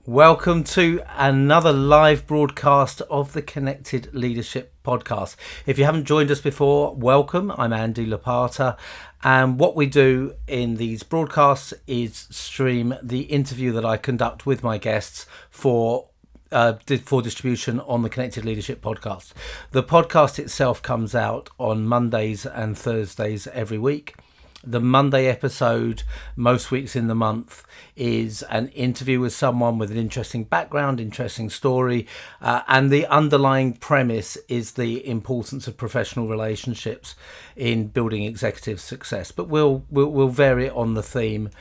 Welcome to another live broadcast of the Connected Leadership Podcast. If you haven't joined us before, welcome. I'm Andy Lapata, and what we do in these broadcasts is stream the interview that I conduct with my guests for distribution on the Connected Leadership Podcast. The podcast itself comes out on Mondays and Thursdays every week. The Monday episode, most weeks in the month, is an interview with someone with an interesting background, interesting story, and the underlying premise is the importance of professional relationships in building executive success. But we'll vary it on the theme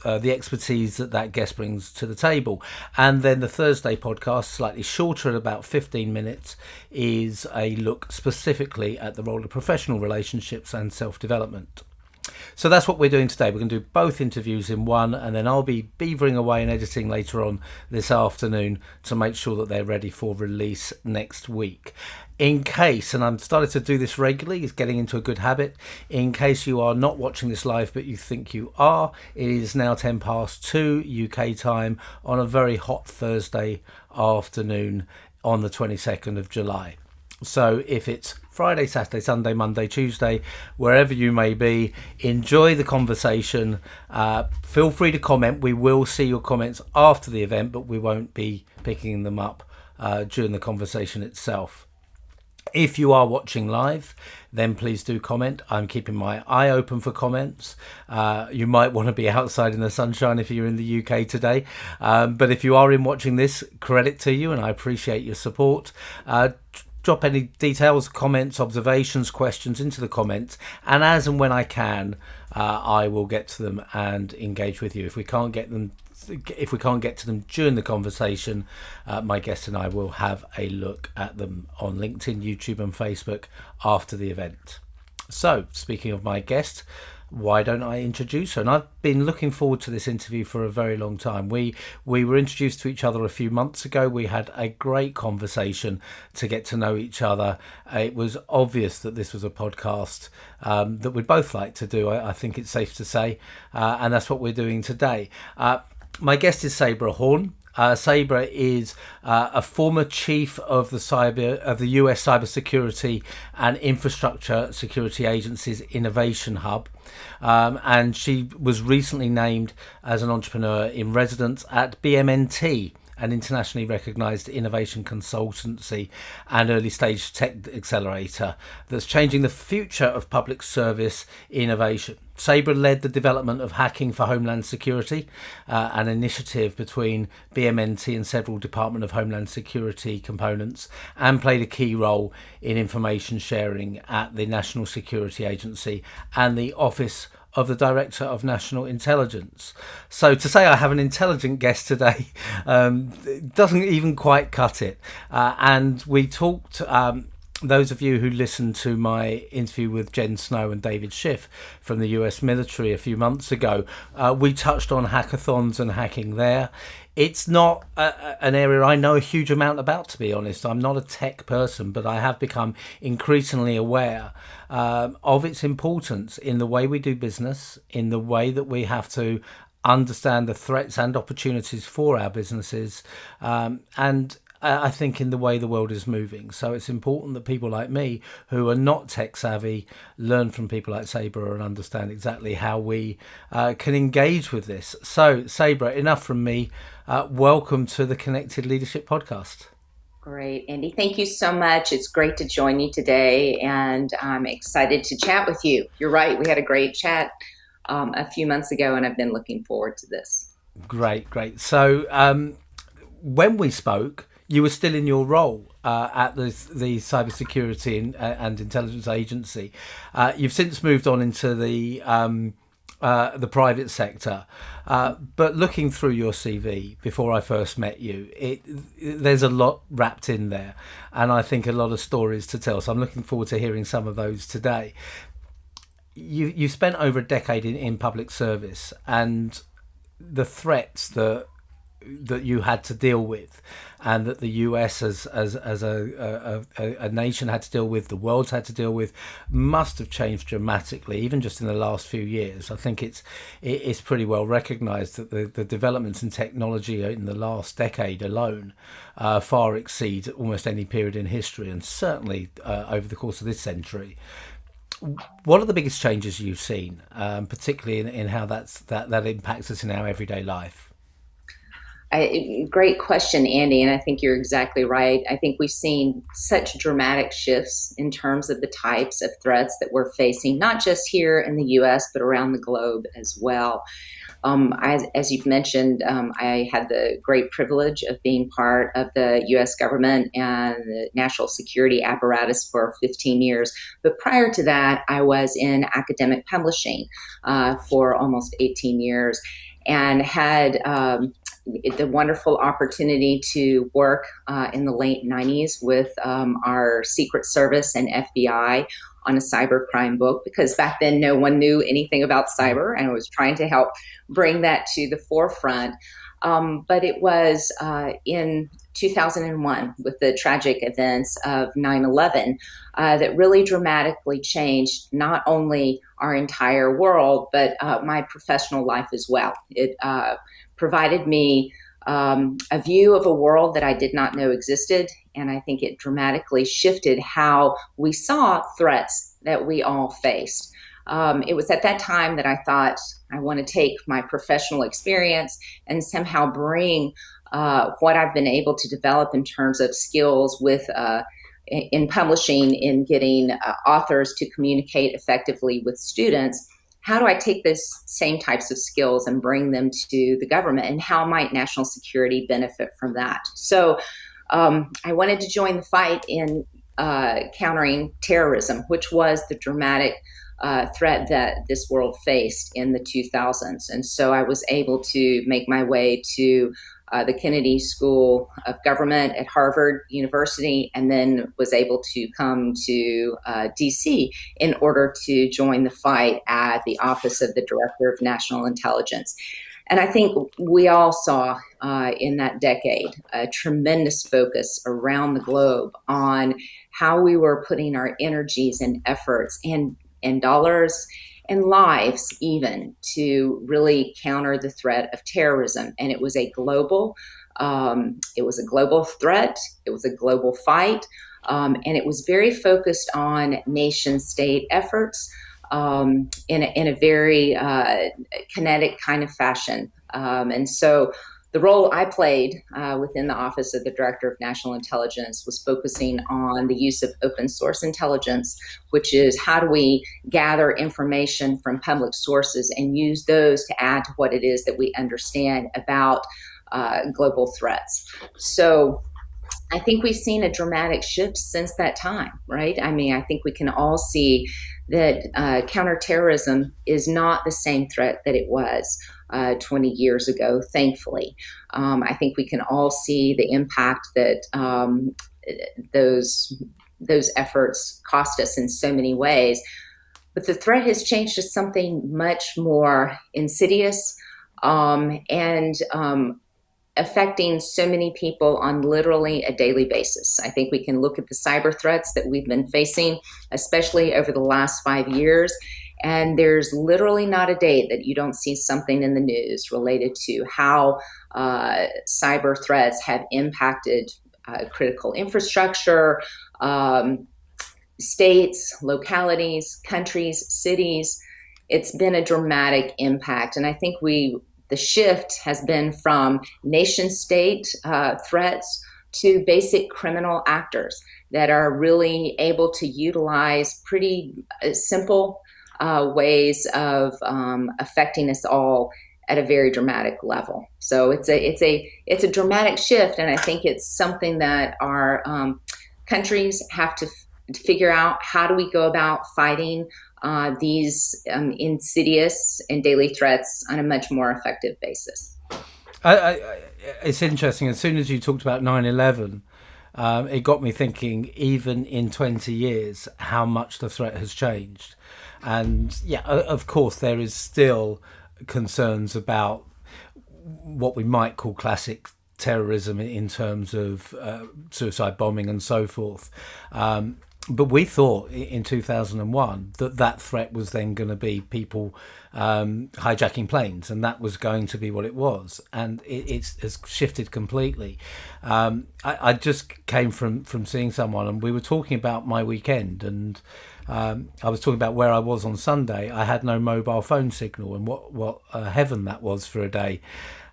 the expertise that guest brings to the table. And then the Thursday podcast, slightly shorter at about 15 minutes, is a look specifically at the role of professional relationships and self-development. So that's what we're doing today. We're going to do both interviews in one, and then I'll be beavering away and editing later on this afternoon to make sure that they're ready for release next week. In case, and I'm starting to do this regularly, it's getting into a good habit, in case you are not watching this live but you think you are, it is now 2 UK time on a very hot Thursday afternoon on the 22nd of July. So if it's Friday, Saturday, Sunday, Monday, Tuesday, wherever you may be, enjoy the conversation. Feel free to comment. We will see your comments after the event, but we won't be picking them up during the conversation itself. If you are watching live, then please do comment. I'm keeping my eye open for comments. You might want to be outside in the sunshine if you're in the UK today. But if you are watching this, credit to you, and I appreciate your support. Drop any details, comments, observations, questions into the comments, and as and when I can, I will get to them and engage with you. If we can't get to them during the conversation, my guest and I will have a look at them on LinkedIn, YouTube and Facebook after the event. So, speaking of my guest, why don't I introduce her? And I've been looking forward to this interview for a very long time. We were introduced to each other a few months ago. We had a great conversation to get to know each other. It was obvious that this was a podcast that we'd both like to do, I think it's safe to say, and that's what we're doing today. My guest is Sabra Horne. Sabra is a former chief of the US Cybersecurity and Infrastructure Security Agency's Innovation Hub, and she was recently named as an entrepreneur in residence at BMNT, an internationally recognised innovation consultancy and early stage tech accelerator that's changing the future of public service innovation. Sabra led the development of Hacking for Homeland Security, an initiative between BMNT and several Department of Homeland Security components, and played a key role in information sharing at the National Security Agency and the Office of the Director of National Intelligence. So to say I have an intelligent guest today doesn't even quite cut it. And we talked, those of you who listened to my interview with Jen Snow and David Schiff from the US military a few months ago, we touched on hackathons and hacking there. It's not an area I know a huge amount about, to be honest. I'm not a tech person, but I have become increasingly aware of its importance in the way we do business, in the way that we have to understand the threats and opportunities for our businesses, and I think in the way the world is moving. So it's important that people like me who are not tech savvy learn from people like Sabra and understand exactly how we can engage with this. So Sabra, enough from me. Welcome to the Connected Leadership Podcast. Great, Andy. Thank you so much. It's great to join you today, and I'm excited to chat with you. You're right. We had a great chat a few months ago, and I've been looking forward to this. Great. So when we spoke, you were still in your role at the Cybersecurity and Intelligence Agency. You've since moved on into the private sector, but looking through your CV before I first met you, there's a lot wrapped in there, and I think a lot of stories to tell. So I'm looking forward to hearing some of those today. You spent over a decade in public service, and the threats that that you had to deal with, and that the US as a nation had to deal with, the world's had to deal with, must have changed dramatically, even just in the last few years. I think it's pretty well recognised that the developments in technology in the last decade alone far exceed almost any period in history, and certainly over the course of this century. What are the biggest changes you've seen, particularly in how that impacts us in our everyday life? Great question, Andy, and I think you're exactly right. I think we've seen such dramatic shifts in terms of the types of threats that we're facing, not just here in the U.S., but around the globe as well. As you've mentioned, I had the great privilege of being part of the U.S. government and the national security apparatus for 15 years. But prior to that, I was in academic publishing for almost 18 years and had the wonderful opportunity to work in the late 90s with our Secret Service and FBI on a cybercrime book, because back then no one knew anything about cyber, and I was trying to help bring that to the forefront. But it was in 2001 with the tragic events of 9/11 that really dramatically changed not only our entire world, but my professional life as well. It provided me a view of a world that I did not know existed. And I think it dramatically shifted how we saw threats that we all faced. It was at that time that I thought I want to take my professional experience and somehow bring what I've been able to develop in terms of skills with in publishing, in getting authors to communicate effectively with students. How do I take those same types of skills and bring them to the government, and how might national security benefit from that? So I wanted to join the fight in countering terrorism, which was the dramatic threat that this world faced in the 2000s. And so I was able to make my way to the Kennedy School of Government at Harvard University, and then was able to come to DC in order to join the fight at the Office of the Director of National Intelligence. And I think we all saw in that decade a tremendous focus around the globe on how we were putting our energies and efforts and dollars and lives even to really counter the threat of terrorism. And it was a global threat. It was a global fight. And it was very focused on nation state efforts in a very kinetic kind of fashion. And so the role I played within the Office of the Director of National Intelligence was focusing on the use of open source intelligence, which is how do we gather information from public sources and use those to add to what it is that we understand about global threats. So I think we've seen a dramatic shift since that time, right? I mean, I think we can all see that counterterrorism is not the same threat that it was 20 years ago, thankfully. I think we can all see the impact that those efforts cost us in so many ways. But the threat has changed to something much more insidious and affecting so many people on literally a daily basis. I think we can look at the cyber threats that we've been facing, especially over the last 5 years, and there's literally not a day that you don't see something in the news related to how cyber threats have impacted critical infrastructure, states, localities, countries, cities. It's been a dramatic impact, and I think the shift has been from nation state threats to basic criminal actors that are really able to utilize pretty simple ways of affecting us all at a very dramatic level. So it's a dramatic shift, and I think it's something that our countries have to figure out. How do we go about fighting these insidious and daily threats on a much more effective basis? It's interesting. As soon as you talked about 9/11, it got me thinking, even in 20 years, how much the threat has changed. And yeah, of course, there is still concerns about what we might call classic terrorism in terms of suicide bombing and so forth. But we thought in 2001 that threat was then going to be people hijacking planes, and that was going to be what it was. And it's shifted completely. I just came from seeing someone, and we were talking about my weekend, and I was talking about where I was on Sunday. I had no mobile phone signal, and what heaven that was for a day.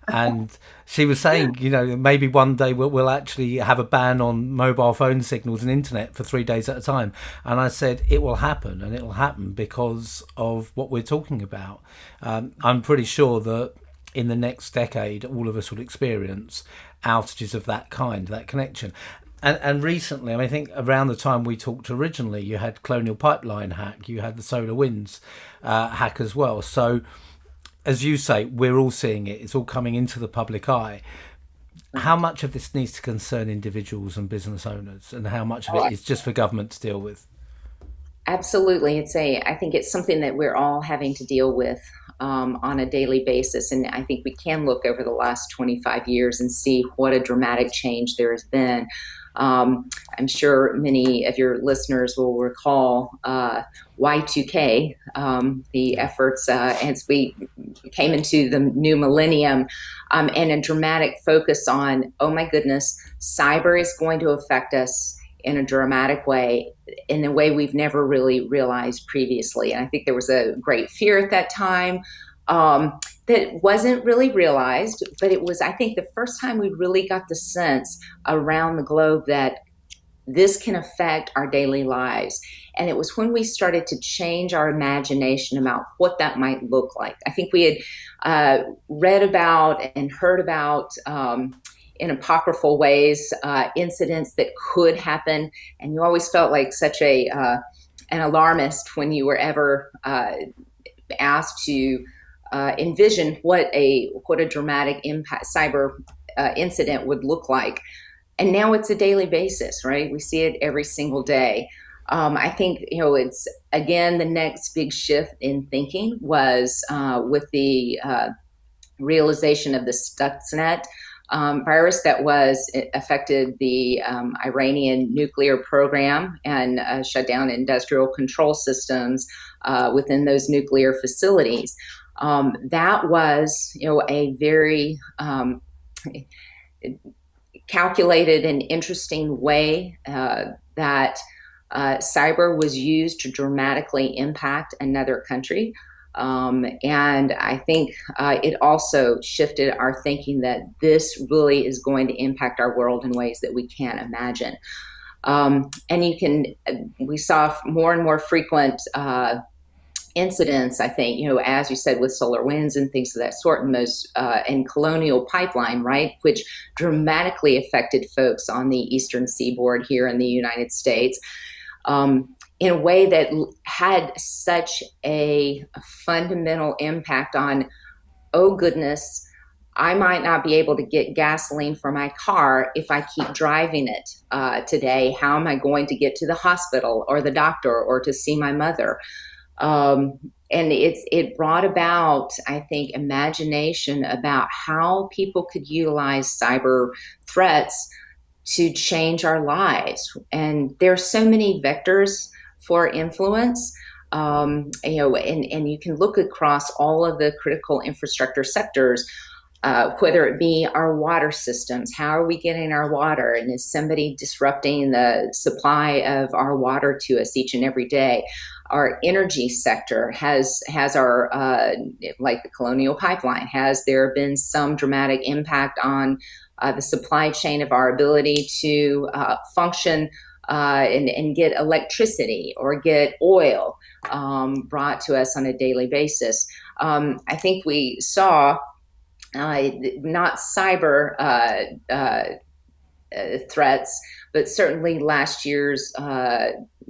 And she was saying, maybe one day we'll actually have a ban on mobile phone signals and internet for 3 days at a time. And I said, it will happen, and it will happen because of what we're talking about. I'm pretty sure that in the next decade, all of us will experience outages of that kind, that connection. And recently, I think around the time we talked originally, you had Colonial Pipeline hack, you had the Solar Winds hack as well. So, as you say, we're all seeing it. It's all coming into the public eye. How much of this needs to concern individuals and business owners, and how much of it is just for government to deal with? Absolutely. I think it's something that we're all having to deal with on a daily basis. And I think we can look over the last 25 years and see what a dramatic change there has been. I'm sure many of your listeners will recall Y2K, the efforts as we came into the new millennium, and a dramatic focus on, oh my goodness, cyber is going to affect us in a dramatic way, in a way we've never really realized previously. And I think there was a great fear at that time that wasn't really realized, but it was, I think, the first time we really got the sense around the globe that this can affect our daily lives. And it was when we started to change our imagination about what that might look like. I think we had read about and heard about in apocryphal ways incidents that could happen, and you always felt like such an alarmist when you were ever asked to envision what a dramatic impact cyber incident would look like. And now it's a daily basis, right? We see it every single day. I think, it's, again, the next big shift in thinking was with the realization of the Stuxnet virus that affected the Iranian nuclear program and shut down industrial control systems within those nuclear facilities. That was, a very calculated and interesting way that cyber was used to dramatically impact another country. And I think it also shifted our thinking that this really is going to impact our world in ways that we can't imagine. And we saw more and more frequent incidents, I think, as you said, with solar winds and things of that sort, and Colonial Pipeline, right, which dramatically affected folks on the eastern seaboard here in the United States. In a way that had such a fundamental impact on, oh goodness, I might not be able to get gasoline for my car if I keep driving it today. How am I going to get to the hospital or the doctor or to see my mother? And it brought about, I think, imagination about how people could utilize cyber threats to change our lives. And there are so many vectors for influence, and you can look across all of the critical infrastructure sectors, whether it be our water systems. How are we getting our water? And is somebody disrupting the supply of our water to us each and every day? Our energy sector has our, like the Colonial Pipeline, has there been some dramatic impact on the supply chain of our ability to function and get electricity or get oil brought to us on a daily basis? I think we saw not cyber threats, but certainly last year's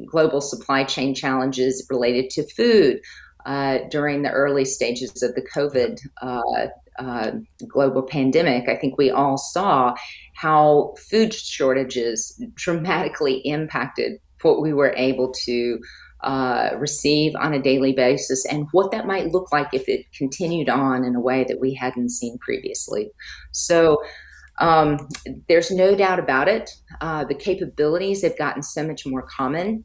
global supply chain challenges related to food during the early stages of the COVID global pandemic. I think we all saw how food shortages dramatically impacted what we were able to receive on a daily basis, and what that might look like if it continued on in a way that we hadn't seen previously. So there's no doubt about it. The capabilities have gotten so much more common.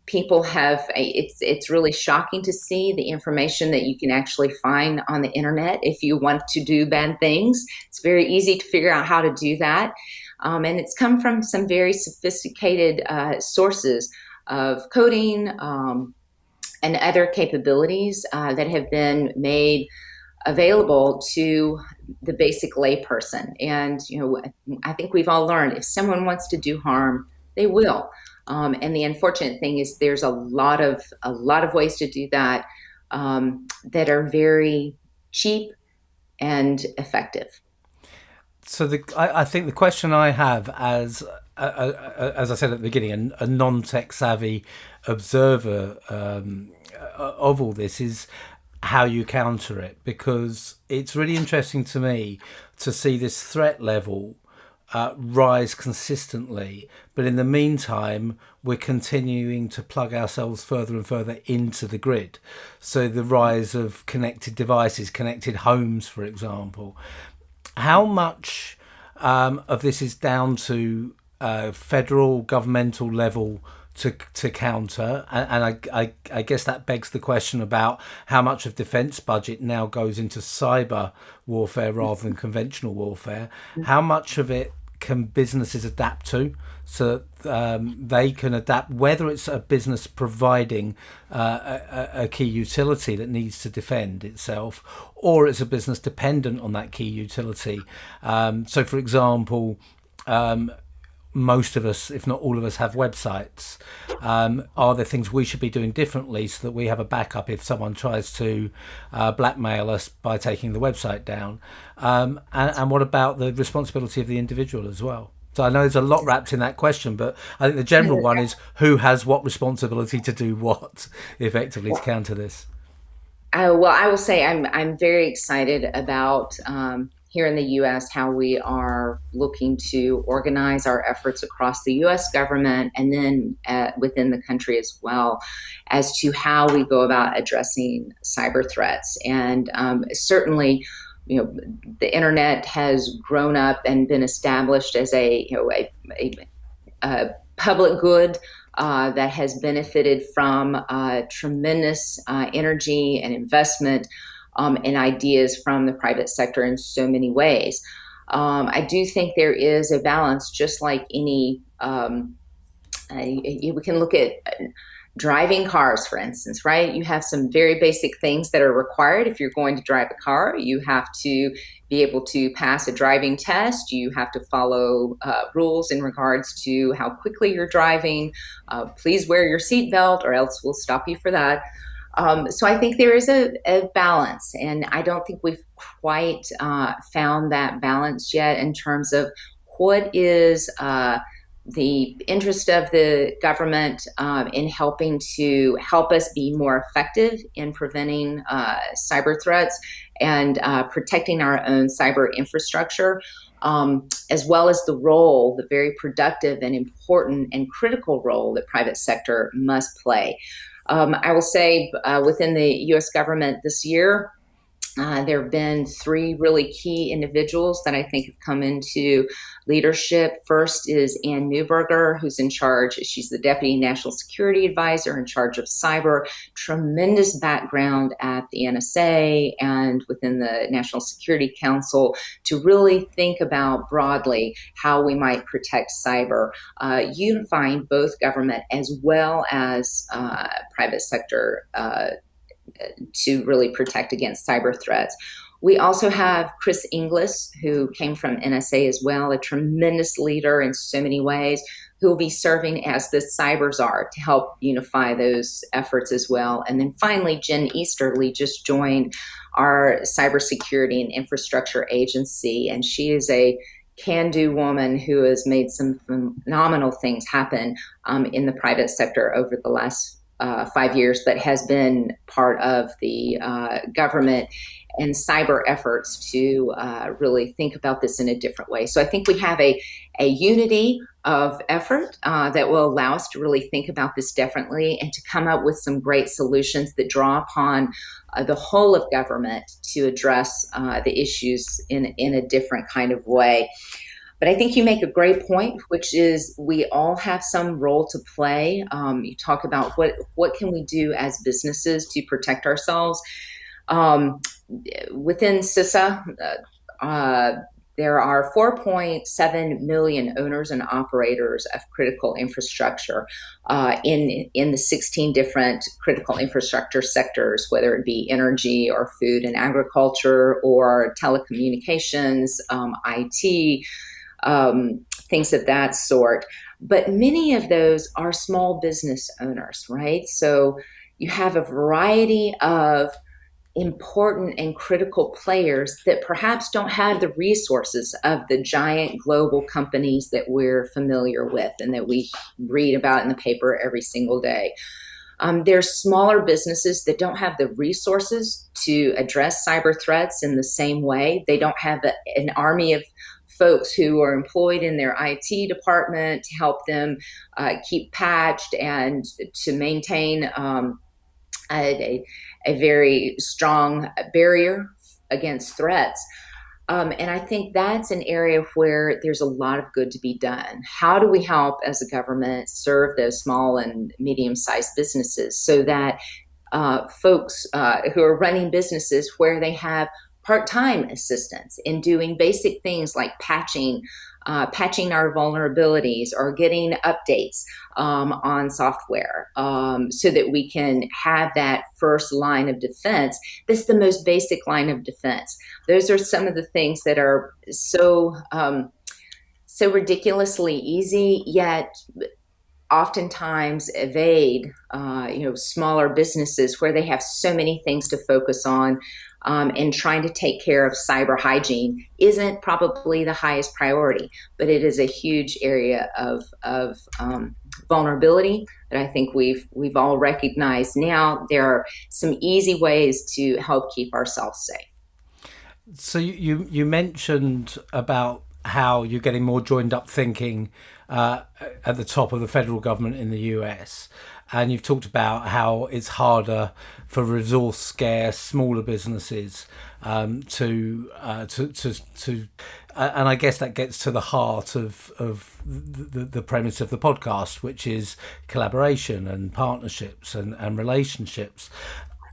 People have it's really shocking to see the information that you can actually find on the internet if you want to do bad things. It's very easy to figure out how to do that. And it's come from some very sophisticated sources of coding and other capabilities that have been made available to the basic layperson. And I think we've all learned if someone wants to do harm, they will. And the unfortunate thing is there's a lot of ways to do that that are very cheap and effective. So I think the question I have, as I said at the beginning, a non-tech savvy observer of all this, is how you counter it, because it's really interesting to me to see this threat level rise consistently, but in the meantime we're continuing to plug ourselves further and further into the grid. So the rise of connected devices, connected homes, for example. How much of this is down to federal governmental level to counter, and I guess that begs the question about how much of defence budget now goes into cyber warfare rather than conventional warfare. How much of it can businesses adapt to, so they can adapt, whether it's a business providing a key utility that needs to defend itself, or it's a business dependent on that key utility. So for example, most of us, if not all of us, have websites. Are there things we should be doing differently so that we have a backup if someone tries to blackmail us by taking the website down? And what about the responsibility of the individual as well? So I know there's a lot wrapped in that question, but I think the general one is who has what responsibility to do what effectively to counter this. Well, I will say I'm very excited about here in the U.S. how we are looking to organize our efforts across the U.S. government and then within the country as well as to how we go about addressing cyber threats. And certainly, the internet has grown up and been established as a public good that has benefited from tremendous energy and investment and ideas from the private sector in so many ways. I do think there is a balance, just like any, we can look at driving cars, for instance, right? You have some very basic things that are required if you're going to drive a car. You have to be able to pass a driving test. You have to follow rules in regards to how quickly you're driving. Please wear your seatbelt or else we'll stop you for that. So I think there is a balance, and I don't think we've quite found that balance yet in terms of what is the interest of the government in helping to help us be more effective in preventing cyber threats and protecting our own cyber infrastructure, as well as the very productive and important and critical role that private sector must play. I will say within the U.S. government this year, there have been three really key individuals that I think have come into leadership. First is Ann Neuberger, who's in charge. She's the Deputy National Security Advisor in charge of cyber. Tremendous background at the NSA and within the National Security Council to really think about broadly how we might protect cyber, unifying both government as well as private sector to really protect against cyber threats. We also have Chris Inglis, who came from NSA as well, a tremendous leader in so many ways, who will be serving as the cyber czar to help unify those efforts as well. And then finally, Jen Easterly just joined our Cybersecurity and Infrastructure Agency, and she is a can-do woman who has made some phenomenal things happen in the private sector over the last 5 years, but has been part of the government and cyber efforts to really think about this in a different way. So I think we have a unity of effort that will allow us to really think about this differently and to come up with some great solutions that draw upon the whole of government to address the issues in a different kind of way. But I think you make a great point, which is we all have some role to play. You talk about what can we do as businesses to protect ourselves. Within CISA, there are 4.7 million owners and operators of critical infrastructure in the 16 different critical infrastructure sectors, whether it be energy or food and agriculture or telecommunications, IT, things of that sort. But many of those are small business owners, right? So you have a variety of important and critical players that perhaps don't have the resources of the giant global companies that we're familiar with and that we read about in the paper every single day. There's smaller businesses that don't have the resources to address cyber threats in the same way. They don't have an army of folks who are employed in their IT department to help them keep patched and to maintain a very strong barrier against threats. And I think that's an area where there's a lot of good to be done. How do we help as a government serve those small and medium-sized businesses so that folks who are running businesses where they have part-time assistance in doing basic things like patching our vulnerabilities or getting updates on software so that we can have that first line of defense. That's the most basic line of defense. Those are some of the things that are so ridiculously easy, yet oftentimes evade smaller businesses where they have so many things to focus on. And trying to take care of cyber hygiene isn't probably the highest priority, but it is a huge area of vulnerability that I think we've all recognized. Now there are some easy ways to help keep ourselves safe. So you mentioned about how you're getting more joined up thinking at the top of the federal government in the US. And you've talked about how it's harder for resource scarce smaller businesses to and I guess that gets to the heart of the premise of the podcast, which is collaboration and partnerships and relationships.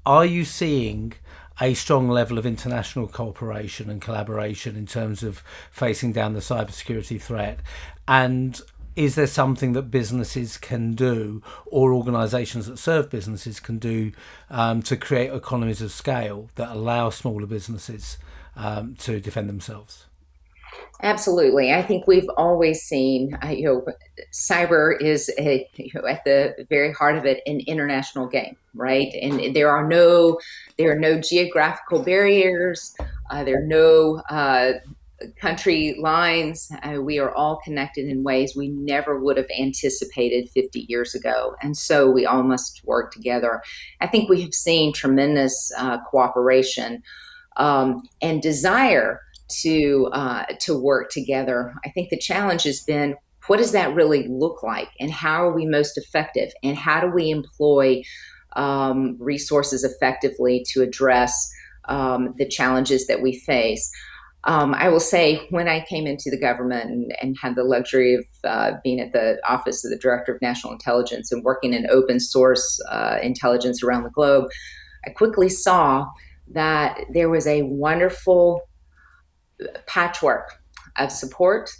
Are you seeing a strong level of international cooperation and collaboration in terms of facing down the cybersecurity threat? And is there something that businesses can do or organisations that serve businesses can do to create economies of scale that allow smaller businesses to defend themselves? Absolutely. I think we've always seen, cyber is at the very heart of it, an international game, right? And there are no geographical barriers. There are no country lines. We are all connected in ways we never would have anticipated 50 years ago. And so we all must work together. I think we have seen tremendous cooperation and desire to work together. I think the challenge has been, what does that really look like? And how are we most effective? And how do we employ resources effectively to address the challenges that we face? I will say, when I came into the government and had the luxury of being at the Office of the Director of National Intelligence and working in open source intelligence around the globe, I quickly saw that there was a wonderful patchwork of support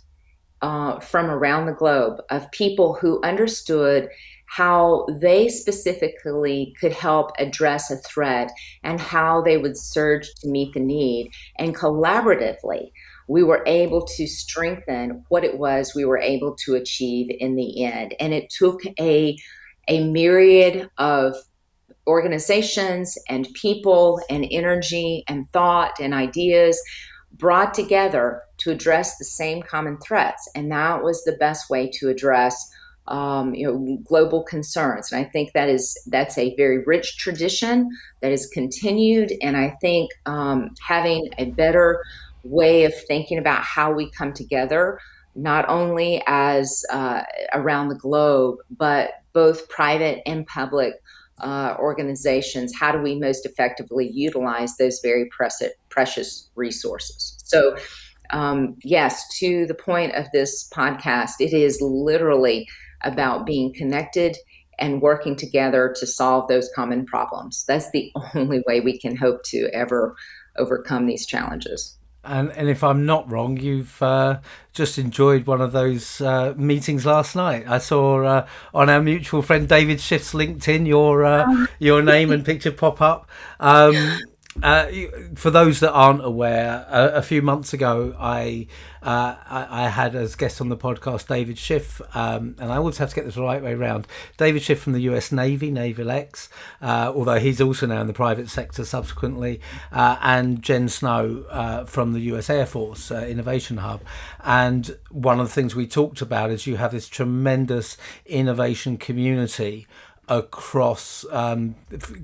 from around the globe of people who understood how they specifically could help address a threat and how they would surge to meet the need. And collaboratively, we were able to strengthen what it was we were able to achieve in the end. And it took a myriad of organizations and people and energy and thought and ideas brought together to address the same common threats. And that was the best way to address global concerns. And I think that's a very rich tradition that is continued. And I think having a better way of thinking about how we come together not only as around the globe, but both private and public organizations. How do we most effectively utilize those very precious resources? So, yes, to the point of this podcast, it is literally about being connected and working together to solve those common problems. That's the only way we can hope to ever overcome these challenges. And if I'm not wrong, you've just enjoyed one of those meetings last night. I saw on our mutual friend David Schiff's LinkedIn your name and picture pop up. Uh, for those that aren't aware, a few months ago, I had as guest on the podcast David Schiff, and I always have to get this the right way around. David Schiff from the U.S. Navy, Naval X, although he's also now in the private sector subsequently, and Jen Snow from the U.S. Air Force Innovation Hub. And one of the things we talked about is you have this tremendous innovation community across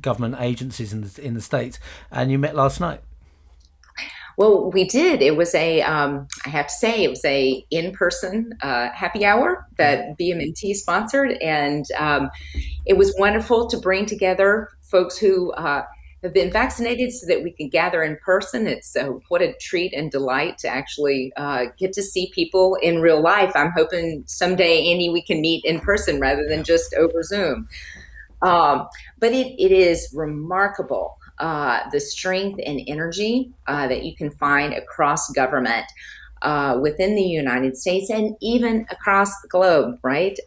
government agencies in the States, and you met last night. Well, we did. It was I have to say, it was a in-person happy hour that BMNT sponsored, and it was wonderful to bring together folks who have been vaccinated so that we can gather in person. It's what a treat and delight to actually get to see people in real life. I'm hoping someday, Andy, we can meet in person rather than just over Zoom. But it is remarkable, the strength and energy that you can find across government within the United States and even across the globe, right?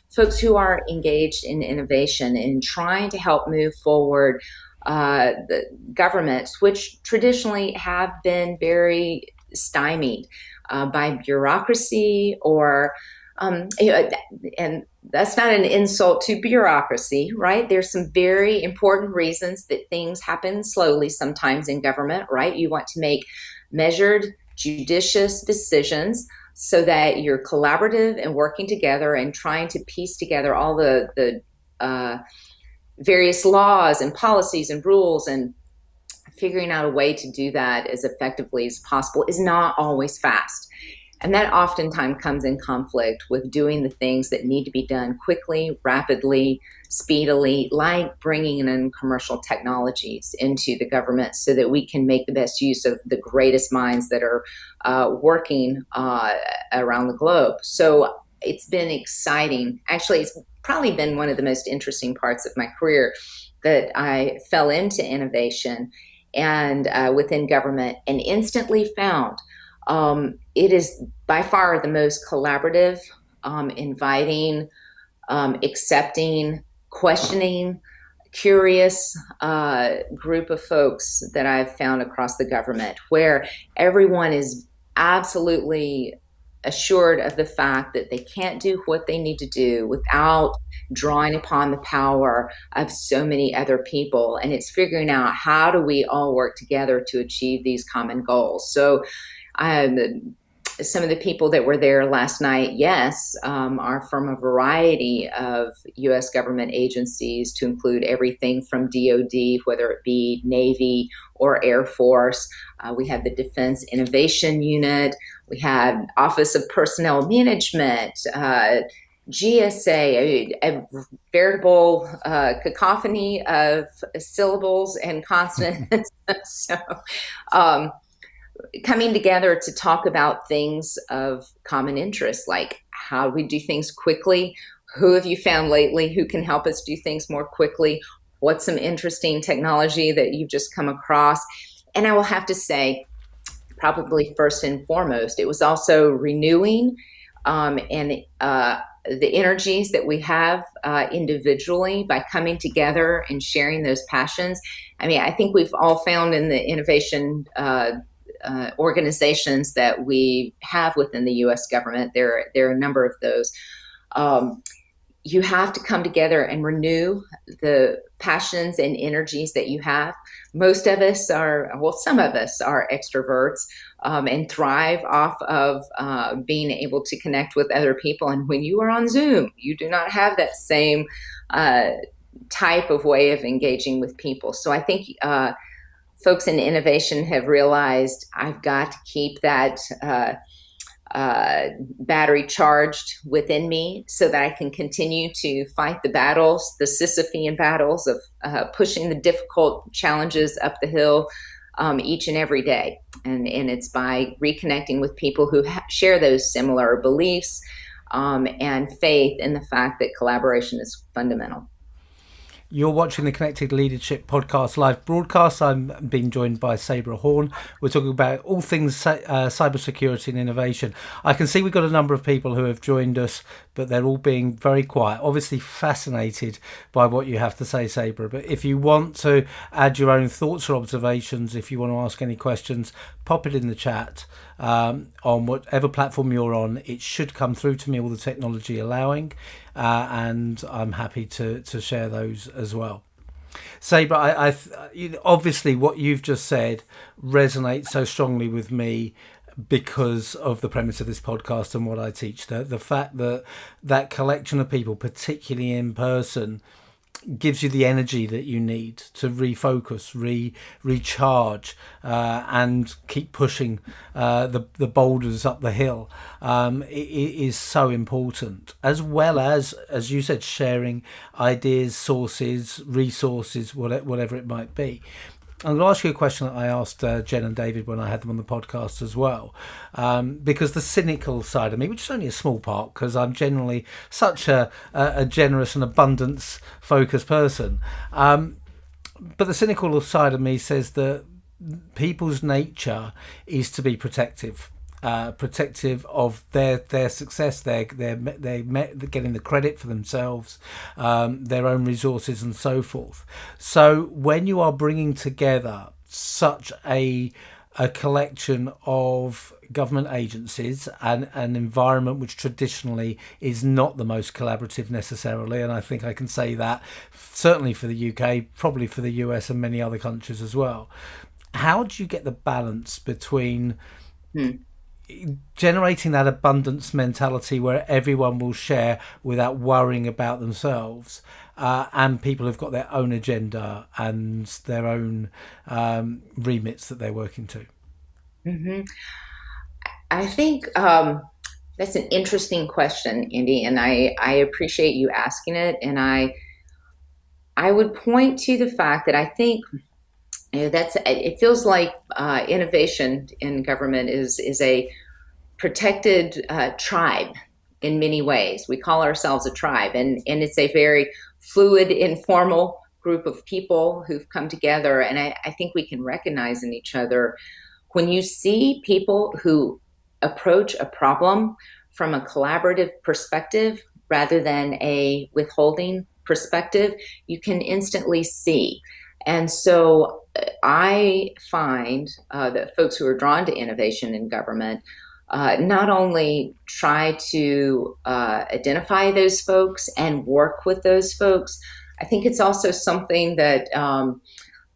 Folks who are engaged in innovation and trying to help move forward the governments, which traditionally have been very stymied by bureaucracy or and that's not an insult to bureaucracy, right? There's some very important reasons that things happen slowly sometimes in government, right? You want to make measured, judicious decisions so that you're collaborative and working together and trying to piece together all the various laws and policies and rules, and figuring out a way to do that as effectively as possible is not always fast. And that oftentimes comes in conflict with doing the things that need to be done quickly, rapidly, speedily, like bringing in commercial technologies into the government so that we can make the best use of the greatest minds that are working around the globe. So it's been exciting. Actually, it's probably been one of the most interesting parts of my career that I fell into innovation and within government and instantly found it is by far the most collaborative, inviting, accepting, questioning, curious group of folks that I've found across the government, where everyone is absolutely assured of the fact that they can't do what they need to do without drawing upon the power of so many other people. And it's figuring out, how do we all work together to achieve these common goals? So some of the people that were there last night, yes, are from a variety of U.S. government agencies, to include everything from DoD, whether it be Navy or Air Force. We had the Defense Innovation Unit. We had Office of Personnel Management, GSA, a veritable cacophony of syllables and consonants. So, coming together to talk about things of common interest, like how we do things quickly. Who have you found lately who can help us do things more quickly? What's some interesting technology that you've just come across? And I will have to say, probably first and foremost, it was also renewing and the energies that we have individually by coming together and sharing those passions. I mean, I think we've all found in the innovation organizations that we have within the U.S. government, there are a number of those. You have to come together and renew the passions and energies that you have. Most of us some of us are extroverts and thrive off of being able to connect with other people. And when you are on Zoom, you do not have that same type of way of engaging with people. So I think folks in innovation have realized, I've got to keep that battery charged within me so that I can continue to fight the battles, the Sisyphean battles of pushing the difficult challenges up the hill each and every day. And it's by reconnecting with people who share those similar beliefs and faith in the fact that collaboration is fundamental. You're watching the Connected Leadership Podcast live broadcast. I'm being joined by Sabra Horne. We're talking about all things cybersecurity and innovation. I can see we've got a number of people who have joined us, but they're all being very quiet, obviously fascinated by what you have to say, Sabra. But if you want to add your own thoughts or observations, if you want to ask any questions, pop it in the chat on whatever platform you're on. It should come through to me, all the technology allowing. And I'm happy to share those as well. Sabra, obviously what you've just said resonates so strongly with me because of the premise of this podcast and what I teach. The fact that that collection of people, particularly in person, gives you the energy that you need to refocus, recharge, and keep pushing the boulders up the hill. It is so important, as well as you said, sharing ideas, sources, resources, whatever it might be. I'm going to ask you a question that I asked Jen and David when I had them on the podcast as well, because the cynical side of me, which is only a small part, because I'm generally such a generous and abundance-focused person, but the cynical side of me says that people's nature is to be protective. Protective of their success, they're getting the credit for themselves, their own resources and so forth. So when you are bringing together such a collection of government agencies and an environment which traditionally is not the most collaborative necessarily, and I think I can say that certainly for the UK, probably for the US and many other countries as well, how do you get the balance between generating that abundance mentality where everyone will share without worrying about themselves, and people have got their own agenda and their own remits that they're working to? Mm-hmm. I think that's an interesting question, Andy, and I appreciate you asking it. And I would point to the fact that I think it feels like innovation in government is a protected tribe in many ways. We call ourselves a tribe, and it's a very fluid, informal group of people who've come together. And I think we can recognize in each other when you see people who approach a problem from a collaborative perspective rather than a withholding perspective, you can instantly see. And so I find that folks who are drawn to innovation in government not only try to identify those folks and work with those folks, I think it's also something that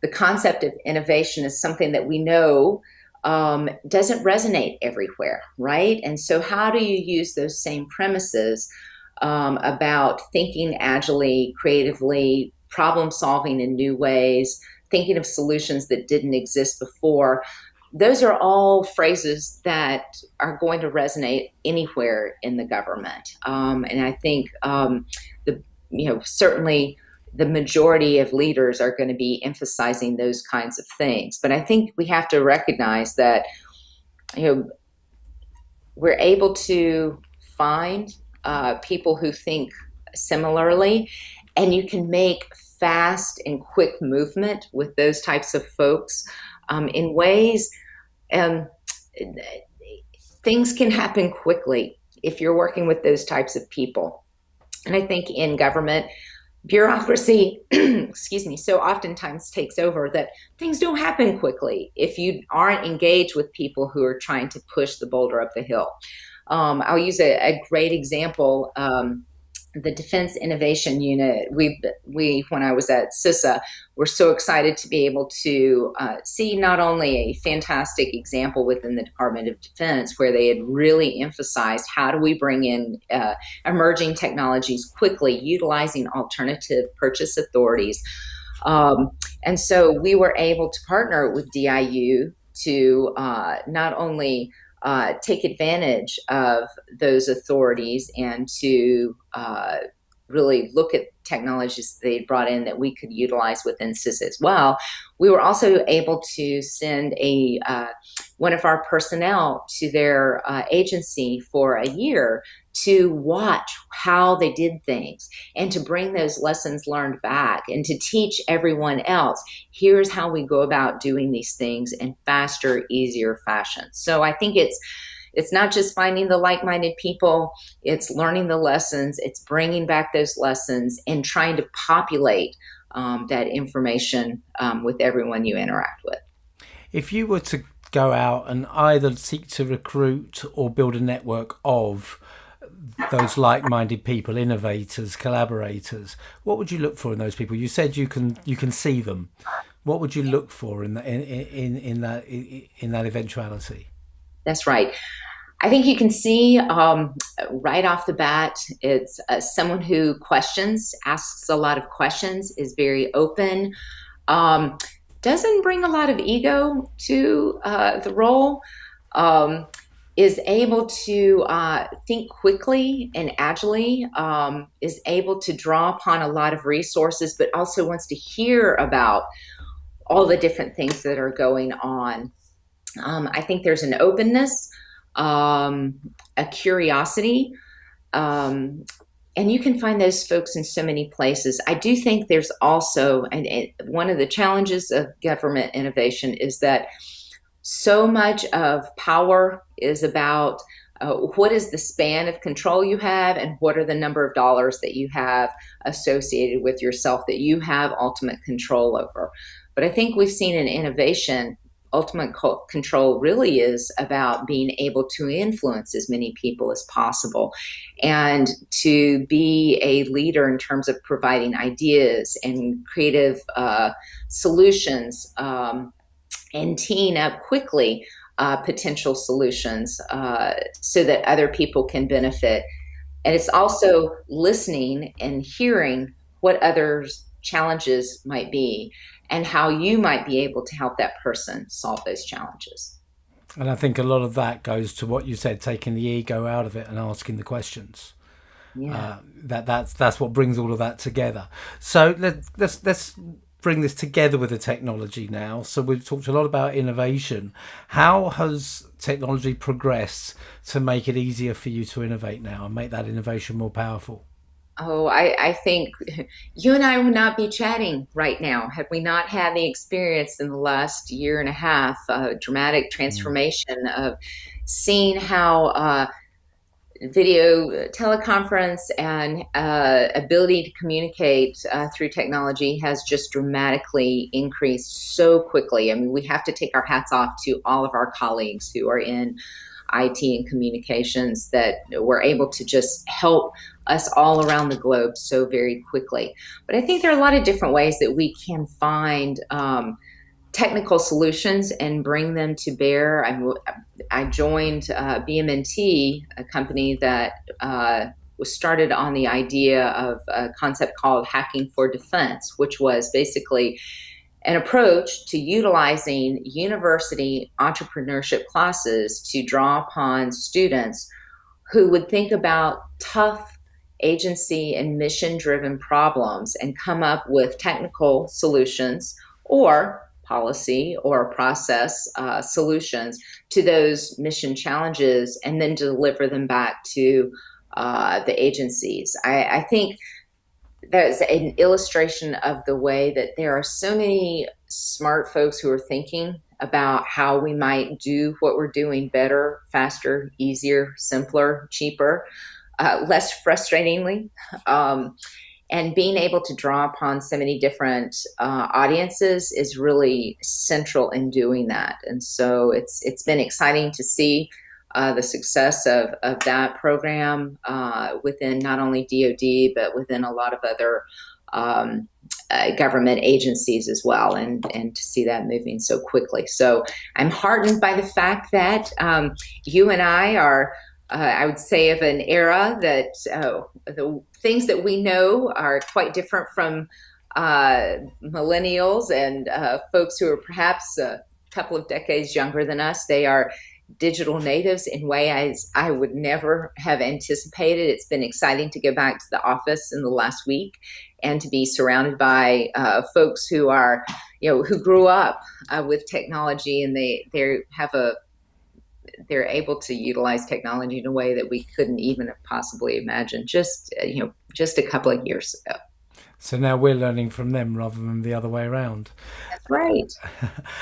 the concept of innovation is something that we know doesn't resonate everywhere, right? And so how do you use those same premises about thinking agilely, creatively, problem solving in new ways, thinking of solutions that didn't exist before? Those are all phrases that are going to resonate anywhere in the government. And I think certainly the majority of leaders are going to be emphasizing those kinds of things. But I think we have to recognize that, we're able to find people who think similarly, and you can make fast and quick movement with those types of folks in ways. Things can happen quickly if you're working with those types of people. And I think in government, bureaucracy, excuse me, so oftentimes takes over that things don't happen quickly if you aren't engaged with people who are trying to push the boulder up the hill. I'll use a great example. The Defense Innovation Unit, we when I was at CISA, were so excited to be able to see not only a fantastic example within the Department of Defense where they had really emphasized how do we bring in emerging technologies quickly, utilizing alternative purchase authorities. And so we were able to partner with DIU to not only take advantage of those authorities and to really look at technologies they brought in that we could utilize within CIS as well. We were also able to send one of our personnel to their agency for a year to watch how they did things and to bring those lessons learned back and to teach everyone else, here's how we go about doing these things in faster, easier fashion. So I think it's not just finding the like-minded people, it's learning the lessons, it's bringing back those lessons and trying to populate that information with everyone you interact with. If you were to go out and either seek to recruit or build a network of those like-minded people, innovators, collaborators, what would you look for in those people? You said you can see them. What would you look for in that eventuality? That's right. I think you can see right off the bat, it's someone who questions, asks a lot of questions, is very open, doesn't bring a lot of ego to the role, is able to think quickly and agilely, is able to draw upon a lot of resources, but also wants to hear about all the different things that are going on. I think there's an openness, a curiosity, and you can find those folks in so many places. I do think there's also, and one of the challenges of government innovation is that so much of power is about what is the span of control you have and what are the number of dollars that you have associated with yourself that you have ultimate control over. But I think we've seen in innovation, ultimate control really is about being able to influence as many people as possible and to be a leader in terms of providing ideas and creative solutions and teeing up quickly potential solutions so that other people can benefit. And it's also listening and hearing what others' challenges might be and how you might be able to help that person solve those challenges. And I think a lot of that goes to what you said, taking the ego out of it and asking the questions. Yeah. That's what brings all of that together. So let's bring this together with the technology now. So we've talked a lot about innovation. How has technology progressed to make it easier for you to innovate now and make that innovation more powerful? Oh, I think you and I would not be chatting right now had we not had the experience in the last year and a half, dramatic transformation of seeing how video teleconference and ability to communicate through technology has just dramatically increased so quickly. I mean, we have to take our hats off to all of our colleagues who are in IT and communications that were able to just help us all around the globe so very quickly. But I think there are a lot of different ways that we can find technical solutions and bring them to bear. I joined BMNT, a company that was started on the idea of a concept called hacking for defense, which was basically an approach to utilizing university entrepreneurship classes to draw upon students who would think about tough agency and mission-driven problems and come up with technical solutions or policy or process solutions to those mission challenges and then deliver them back to the agencies. I think that's an illustration of the way that there are so many smart folks who are thinking about how we might do what we're doing better, faster, easier, simpler, cheaper, less frustratingly, and being able to draw upon so many different audiences is really central in doing that. And so it's been exciting to see the success of that program within not only DoD, but within a lot of other government agencies as well, and to see that moving so quickly. So I'm heartened by the fact that you and I are, I would say, of an era that the things that we know are quite different from millennials and folks who are perhaps a couple of decades younger than us. They are digital natives in ways I would never have anticipated. It's been exciting to go back to the office in the last week and to be surrounded by folks who are, who grew up with technology, and they're able to utilize technology in a way that we couldn't even have possibly imagined just a couple of years ago. So now we're learning from them rather than the other way around. That's right. So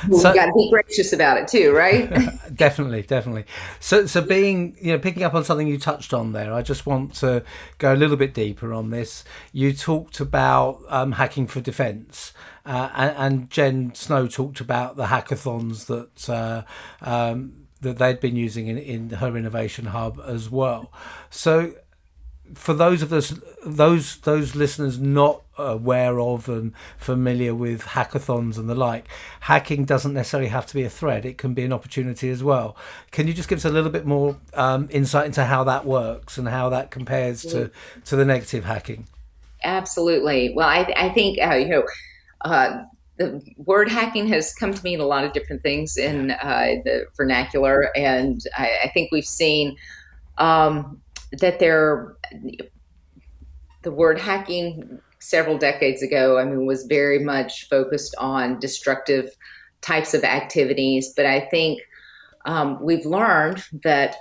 We've got to be gracious about it too, right? definitely. So being, picking up on something you touched on there, I just want to go a little bit deeper on this. You talked about hacking for defence, and Jen Snow talked about the hackathons that they'd been using in her innovation hub as well. So for those of us, those listeners not aware of and familiar with hackathons and the like, hacking doesn't necessarily have to be a threat. It can be an opportunity as well. Can you just give us a little bit more insight into how that works and how that compares to the negative hacking? Absolutely. Well, I think the word hacking has come to mean a lot of different things in the vernacular, and I think we've seen that the word hacking several decades ago, was very much focused on destructive types of activities. But I think we've learned that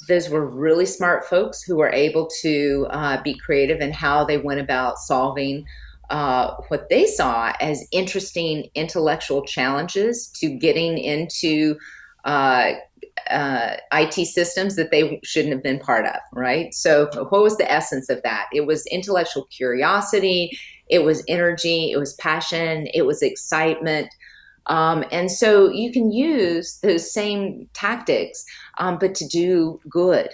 those were really smart folks who were able to be creative in how they went about solving what they saw as interesting intellectual challenges to getting into IT systems that they shouldn't have been part of, right? So what was the essence of that? It was intellectual curiosity, it was energy, it was passion, it was excitement. And so you can use those same tactics, but to do good,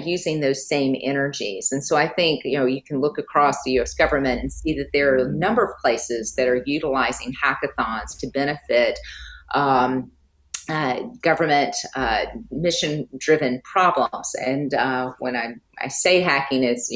using those same energies. And so I think, you can look across the US government and see that there are a number of places that are utilizing hackathons to benefit government mission-driven problems. And when I say hacking, it's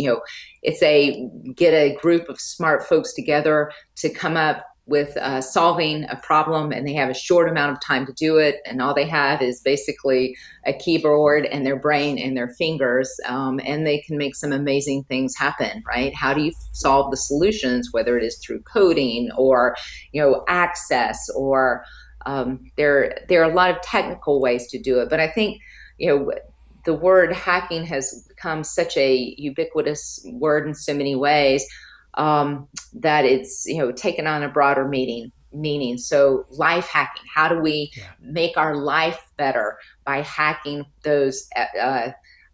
get a group of smart folks together to come up with solving a problem, and they have a short amount of time to do it, and all they have is basically a keyboard and their brain and their fingers, and they can make some amazing things happen, right? How do you solve the solutions, whether it is through coding or access, or there are a lot of technical ways to do it. But I think the word hacking has become such a ubiquitous word in so many ways that it's taken on a broader meaning. So life hacking, how do we make our life better by hacking those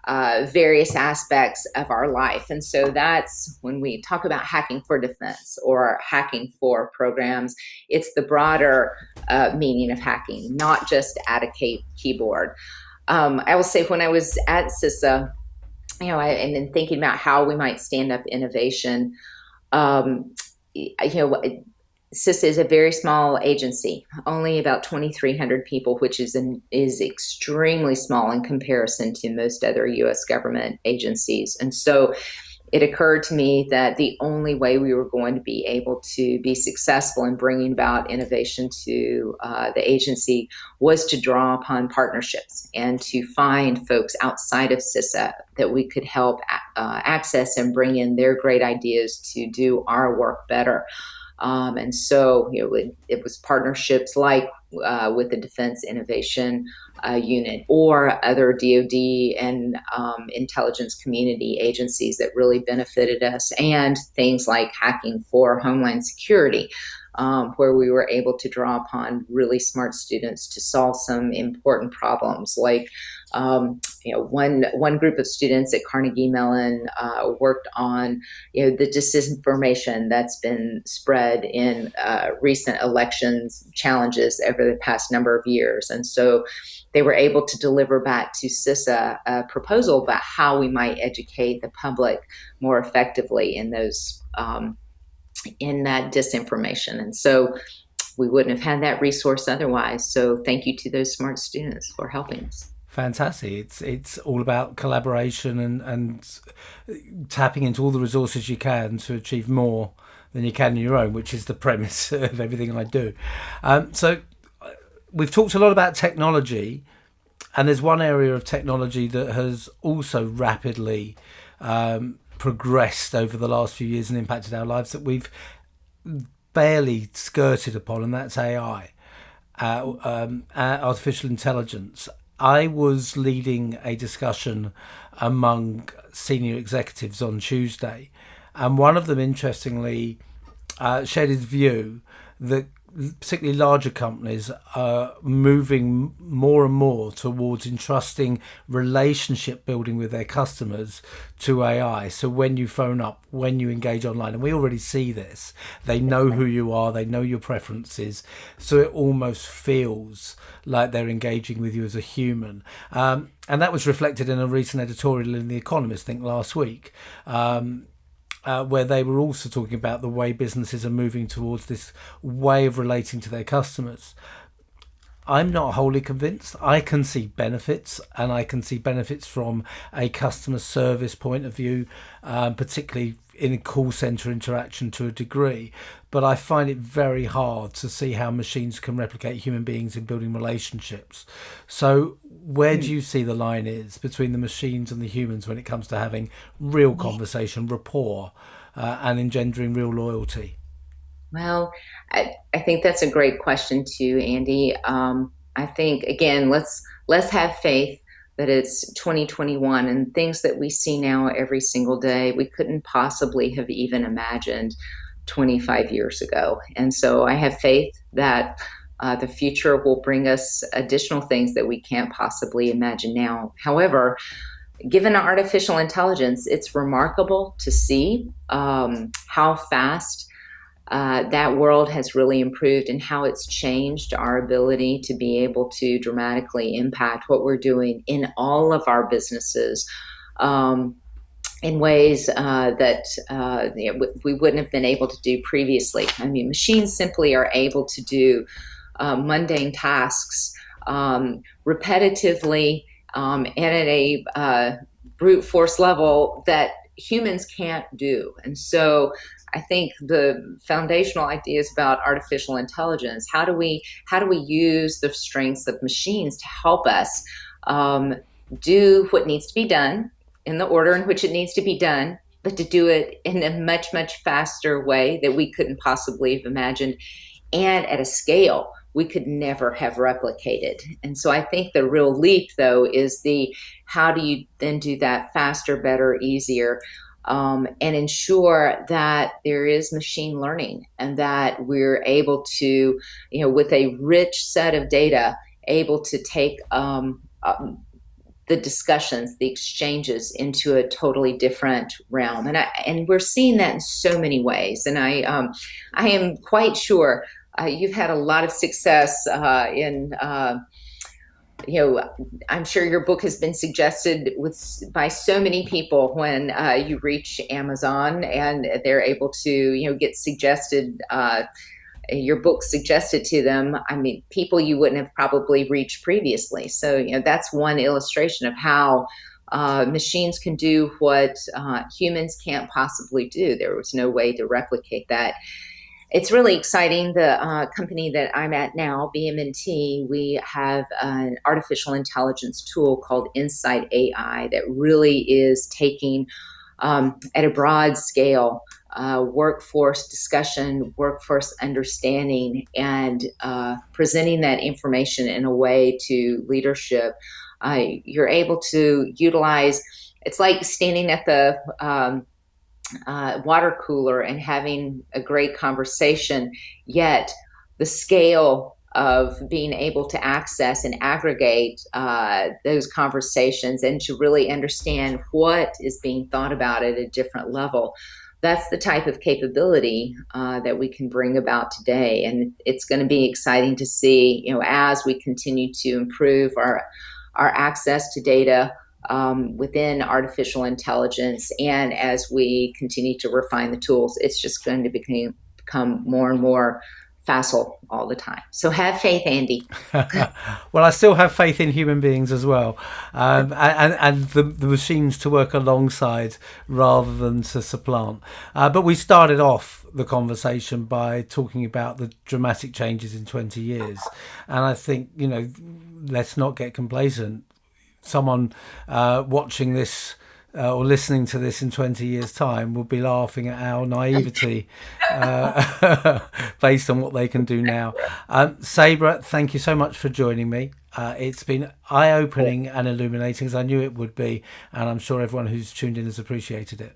various aspects of our life? And so that's when we talk about hacking for defense or hacking for programs, it's the broader meaning of hacking, not just at a keyboard. I will say, when I was at CISA, and then thinking about how we might stand up innovation, CISA is a very small agency, only about 2,300 people, which is extremely small in comparison to most other U.S. government agencies. And so it occurred to me that the only way we were going to be able to be successful in bringing about innovation to the agency was to draw upon partnerships and to find folks outside of CISA that we could help access and bring in their great ideas to do our work better. And so it was partnerships like with the Defense Innovation Unit or other DoD and intelligence community agencies that really benefited us, and things like Hacking for Homeland Security, where we were able to draw upon really smart students to solve some important problems. Like one group of students at Carnegie Mellon worked on the disinformation that's been spread in recent elections challenges over the past number of years. And so they were able to deliver back to CISA a proposal about how we might educate the public more effectively in those in that disinformation. And so we wouldn't have had that resource otherwise. So thank you to those smart students for helping us. Fantastic. It's all about collaboration and tapping into all the resources you can to achieve more than you can on your own, which is the premise of everything I do. So we've talked a lot about technology. And there's one area of technology that has also rapidly progressed over the last few years and impacted our lives that we've barely skirted upon, and that's AI, artificial intelligence. I was leading a discussion among senior executives on Tuesday, and one of them, interestingly, shared his view that particularly larger companies are moving more and more towards entrusting relationship building with their customers to AI. So when you phone up, when you engage online, and we already see this, they know who you are, they know your preferences, so it almost feels like they're engaging with you as a human. And that was reflected in a recent editorial in The Economist, I think last week, where they were also talking about the way businesses are moving towards this way of relating to their customers. I'm not wholly convinced. I can see benefits, and I can see benefits from a customer service point of view, particularly in a call center interaction to a degree. But I find it very hard to see how machines can replicate human beings in building relationships. So where do you see the line is between the machines and the humans when it comes to having real conversation, rapport, and engendering real loyalty? Well, I think that's a great question too, Andy. I think again, let's have faith that it's 2021 and things that we see now every single day we couldn't possibly have even imagined 25 years ago. And so I have faith that the future will bring us additional things that we can't possibly imagine now. However, given artificial intelligence, it's remarkable to see how fast that world has really improved and how it's changed our ability to be able to dramatically impact what we're doing in all of our businesses in ways that we wouldn't have been able to do previously. I mean, machines simply are able to do mundane tasks repetitively and at a brute force level that humans can't do. And so I think the foundational ideas about artificial intelligence, how do we use the strengths of machines to help us do what needs to be done in the order in which it needs to be done, but to do it in a much, much faster way that we couldn't possibly have imagined, and at a scale we could never have replicated. And so I think the real leap, though, is how do you then do that faster, better, easier, and ensure that there is machine learning and that we're able to, with a rich set of data, able to take the discussions, the exchanges into a totally different realm. And we're seeing that in so many ways. And I am quite sure you've had a lot of success in I'm sure your book has been suggested by so many people when you reach Amazon and they're able to, get suggested, your book suggested to them. I mean, people you wouldn't have probably reached previously. So, that's one illustration of how machines can do what humans can't possibly do. There was no way to replicate that. It's really exciting. The company that I'm at now, BMNT, we have an artificial intelligence tool called Insight AI that really is taking, at a broad scale, workforce discussion, workforce understanding, and presenting that information in a way to leadership. You're able to utilize, it's like standing at the water cooler and having a great conversation, yet the scale of being able to access and aggregate those conversations and to really understand what is being thought about at a different level. That's the type of capability that we can bring about today. And it's going to be exciting to see, as we continue to improve our access to data within artificial intelligence, and as we continue to refine the tools, it's just going to become more and more facile all the time. So have faith, Andy. Well, I still have faith in human beings as well, and the machines to work alongside rather than to supplant. But we started off the conversation by talking about the dramatic changes in 20 years. And I think, let's not get complacent. Someone watching this or listening to this in 20 years' time will be laughing at our naivety based on what they can do now. Sabra, thank you so much for joining me. It's been eye-opening and illuminating, as I knew it would be, and I'm sure everyone who's tuned in has appreciated it.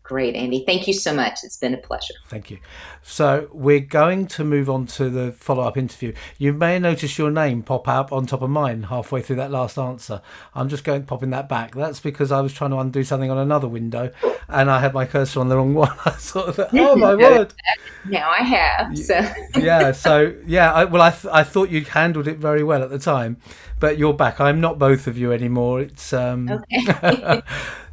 Great, Andy. Thank you so much. It's been a pleasure. Thank you. So we're going to move on to the follow-up interview. You may notice your name pop up on top of mine halfway through that last answer. I'm just popping that back. That's because I was trying to undo something on another window and I had my cursor on the wrong one. I sort of thought, oh my word. Now I have. So I thought you handled it very well at the time, but you're back. I'm not both of you anymore. It's okay.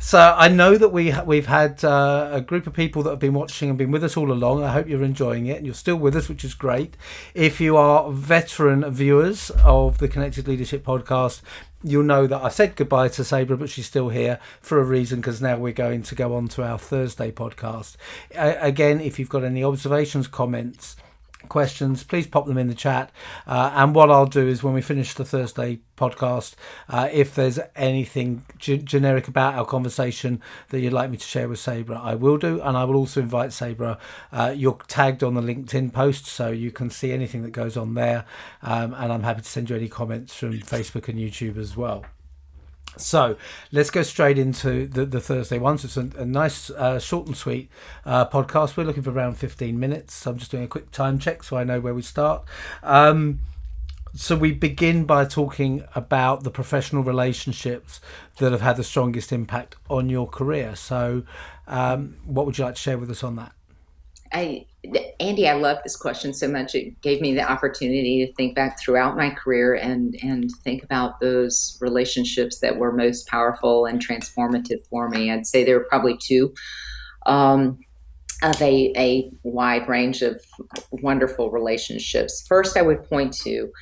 So I know that we've had a group of people that have been watching and been with us all along. I hope you're enjoying it and you're still with us, which is great. If you are veteran viewers of the Connected Leadership podcast, you'll know that I said goodbye to Sabra, but she's still here for a reason, because now we're going to go on to our Thursday podcast. Again, if you've got any observations, comments, questions, please pop them in the chat, and what I'll do is when we finish the Thursday podcast, if there's anything generic about our conversation that you'd like me to share with Sabra, I will do, and I will also invite Sabra. You're tagged on the LinkedIn post, so you can see anything that goes on there, and I'm happy to send you any comments from Facebook and YouTube as well. So let's go straight into the Thursday one. So it's a nice short and sweet podcast. We're looking for around 15 minutes. So I'm just doing a quick time check so I know where we start. So we begin by talking about the professional relationships that have had the strongest impact on your career. So what would you like to share with us on that? Andy, I love this question so much. It gave me the opportunity to think back throughout my career and think about those relationships that were most powerful and transformative for me. I'd say there were probably two of a wide range of wonderful relationships. First, I would point to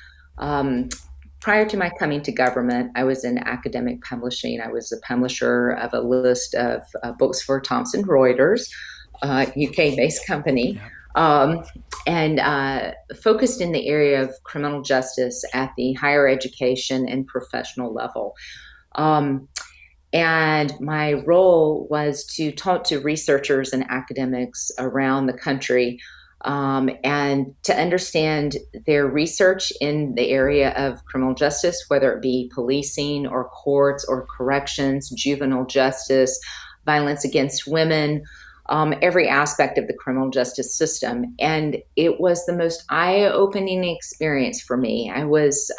prior to my coming to government, I was in academic publishing. I was a publisher of a list of books for Thomson Reuters, UK-based company, and focused in the area of criminal justice at the higher education and professional level. And my role was to talk to researchers and academics around the country and to understand their research in the area of criminal justice, whether it be policing or courts or corrections, juvenile justice, violence against women, every aspect of the criminal justice system. And it was the most eye-opening experience for me. I was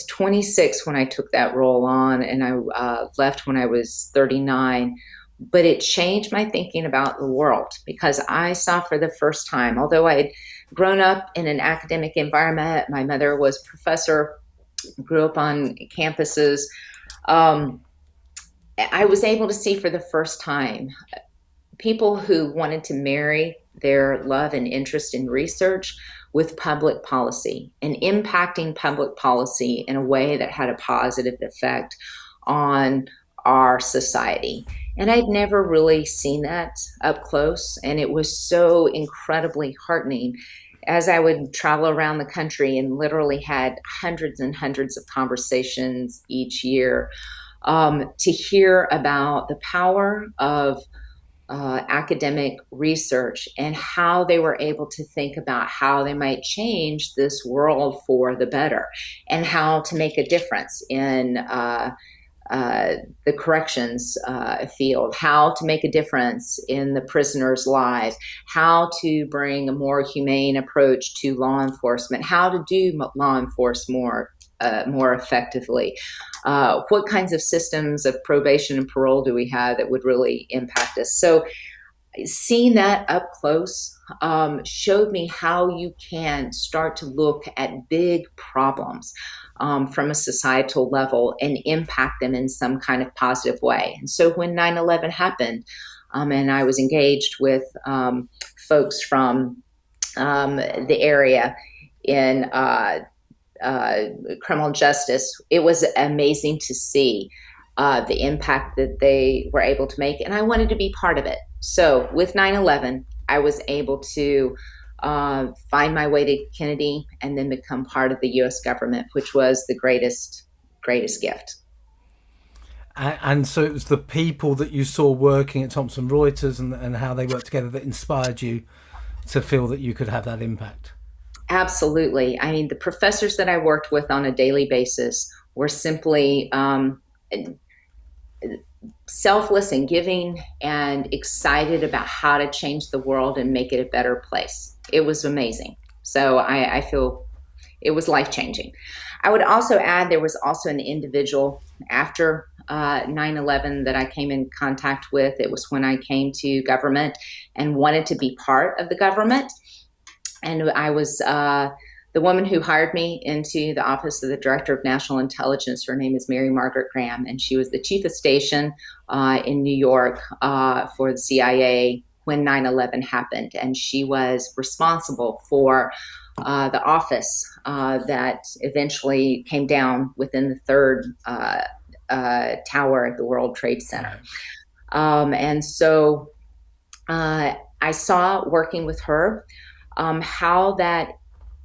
26 when I took that role on, and I left when I was 39. But it changed my thinking about the world, because I saw for the first time, although I had grown up in an academic environment, my mother was a professor, grew up on campuses, I was able to see for the first time people who wanted to marry their love and interest in research with public policy and impacting public policy in a way that had a positive effect on our society. And I'd never really seen that up close. And it was so incredibly heartening as I would travel around the country and literally had hundreds and hundreds of conversations each year to hear about the power of academic research and how they were able to think about how they might change this world for the better and how to make a difference in the corrections field, how to make a difference in the prisoners' lives, how to bring a more humane approach to law enforcement, how to do law enforcement more effectively. What kinds of systems of probation and parole do we have that would really impact us? So seeing that up close showed me how you can start to look at big problems from a societal level and impact them in some kind of positive way. And so when 9/11 happened, and I was engaged with folks from the area in criminal justice. It was amazing to see the impact that they were able to make, and I wanted to be part of it. So with 9/11, I was able to find my way to Kennedy and then become part of the U.S. government, which was the greatest gift. And so it was the people that you saw working at Thomson Reuters and how they worked together that inspired you to feel that you could have that impact. Absolutely. I mean, the professors that I worked with on a daily basis were simply selfless and giving and excited about how to change the world and make it a better place. It was amazing. So I feel it was life changing. I would also add there was also an individual after 9/11 that I came in contact with. It was when I came to government and wanted to be part of the government. And I was the woman who hired me into the office of the Director of National Intelligence. Her name is Mary Margaret Graham, and she was the chief of station in New York for the CIA when 9/11 happened. And she was responsible for the office that eventually came down within the third tower at the World Trade Center. And so I saw working with her how that